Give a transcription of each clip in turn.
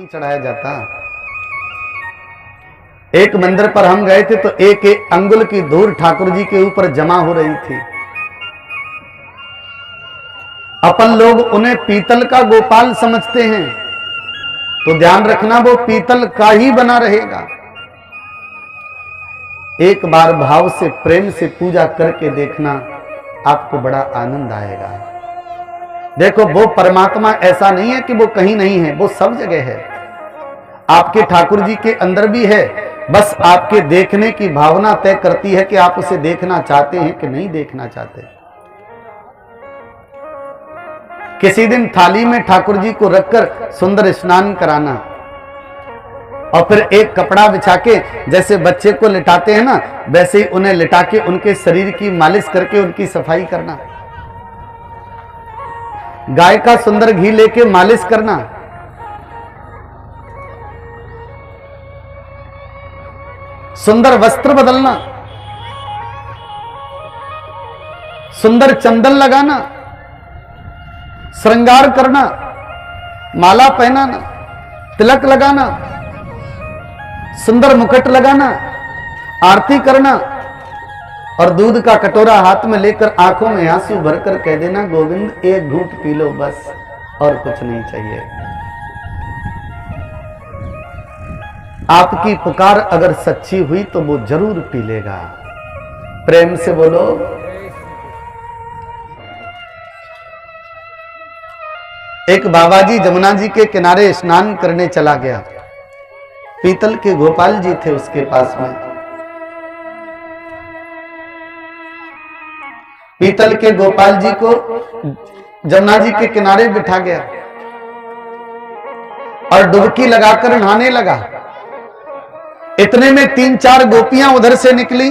नहीं चढ़ाया जाता। एक मंदिर पर हम गए थे तो एक एक अंगुल की धूल ठाकुर जी के ऊपर जमा हो रही थी। अपन लोग उन्हें पीतल का गोपाल समझते हैं, तो ध्यान रखना वो पीतल का ही बना रहेगा। एक बार भाव से प्रेम से पूजा करके देखना, आपको बड़ा आनंद आएगा। देखो वो परमात्मा ऐसा नहीं है कि वो कहीं नहीं है, वो सब जगह है। आपके ठाकुर जी के अंदर भी है, बस आपके देखने की भावना तय करती है कि आप उसे देखना चाहते हैं कि नहीं देखना चाहते। किसी दिन थाली में ठाकुर जी को रखकर सुंदर स्नान कराना और फिर एक कपड़ा बिछा के जैसे बच्चे को लिटाते हैं ना, वैसे ही उन्हें लिटा के उनके शरीर की मालिश करके उनकी सफाई करना। गाय का सुंदर घी लेके मालिश करना। सुंदर वस्त्र बदलना, सुंदर चंदन लगाना, श्रृंगार करना, माला पहनाना, तिलक लगाना, सुंदर मुकुट लगाना, आरती करना और दूध का कटोरा हाथ में लेकर आंखों में आंसू भरकर कह देना, गोविंद एक घूंट पी लो बस, और कुछ नहीं चाहिए। आपकी पुकार अगर सच्ची हुई तो वो जरूर पी लेगा। प्रेम से बोलो। एक बाबा जी जमुना जी के किनारे स्नान करने चला गया। पीतल के गोपाल जी थे उसके पास में। पीतल के गोपाल जी को जमुना जी के किनारे बिठा गया और डुबकी लगाकर नहाने लगा। इतने में 3-4 गोपियां उधर से निकली।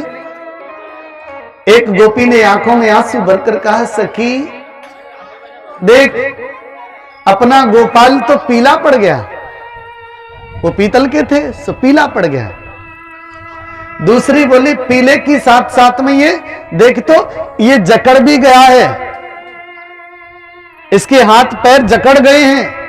एक गोपी ने आंखों में आंसू भरकर कहा, सखी देख, अपना गोपाल तो पीला पड़ गया। वो पीतल के थे सो पीला पड़ गया। दूसरी बोली, पीले की साथ साथ में ये देख तो ये जकड़ भी गया है, इसके हाथ पैर जकड़ गए हैं।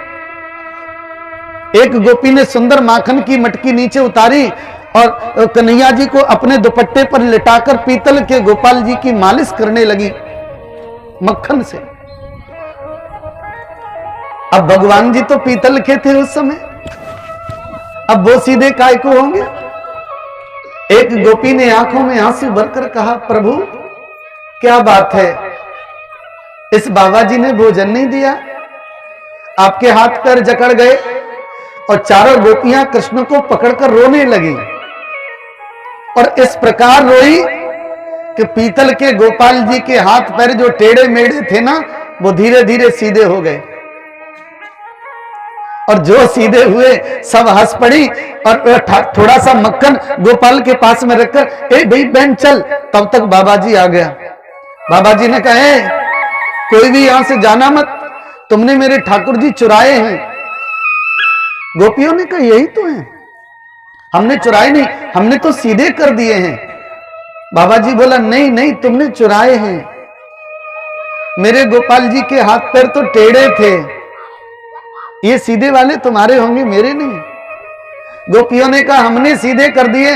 एक गोपी ने सुंदर माखन की मटकी नीचे उतारी और कन्हैया जी को अपने दुपट्टे पर लिटाकर पीतल के गोपाल जी की मालिश करने लगी मक्खन से। अब भगवान जी तो पीतल के थे उस समय, अब वो सीधे काय को होंगे। एक गोपी ने आंखों में आंसू भरकर कहा, प्रभु क्या बात है, इस बाबा जी ने भोजन नहीं दिया, आपके हाथ पैर जकड़ गए। और चारों गोपियां कृष्ण को पकड़कर रोने लगी और इस प्रकार रोई कि पीतल के गोपाल जी के हाथ पैर जो टेढ़े मेढ़े थे ना, वो धीरे धीरे सीधे हो गए। और जो सीधे हुए सब हंस पड़ी और थोड़ा सा मक्खन गोपाल के पास में रखकर, ए भाई बहन चल। तब तक बाबा जी आ गया। बाबा जी ने कहा, कोई भी यहां से जाना मत, तुमने मेरे ठाकुर जी चुराए हैं। गोपियों ने कहा, यही तो है, हमने चुराए नहीं, हमने तो सीधे कर दिए हैं। बाबा जी बोला, नहीं नहीं, तुमने चुराए हैं। मेरे गोपाल जी के हाथ पैर तो टेढ़े थे, ये सीधे वाले तुम्हारे होंगे, मेरे नहीं। गोपियों ने कहा, हमने सीधे कर दिए।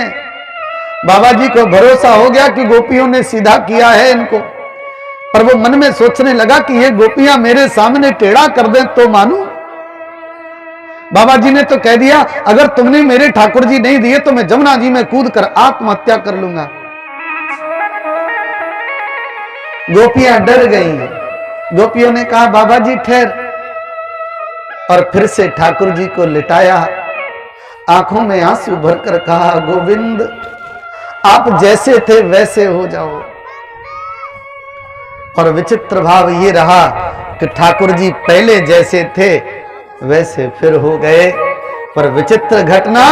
बाबा जी को भरोसा हो गया कि गोपियों ने सीधा किया है इनको, पर वो मन में सोचने लगा कि ये गोपियां मेरे सामने टेढ़ा कर दें तो मानूं। बाबा जी ने तो कह दिया, अगर तुमने मेरे ठाकुर जी नहीं दिए तो मैं जमुना जी में कूद कर आत्महत्या कर लूंगा। गोपियां डर गईं। गोपियों ने कहा, बाबा जी ठहर। और फिर से ठाकुर जी को लिटाया, आंखों में आंसू भरकर कहा, गोविंद आप जैसे थे वैसे हो जाओ। और विचित्र भाव ये रहा कि ठाकुर जी पहले जैसे थे वैसे फिर हो गए। पर विचित्र घटना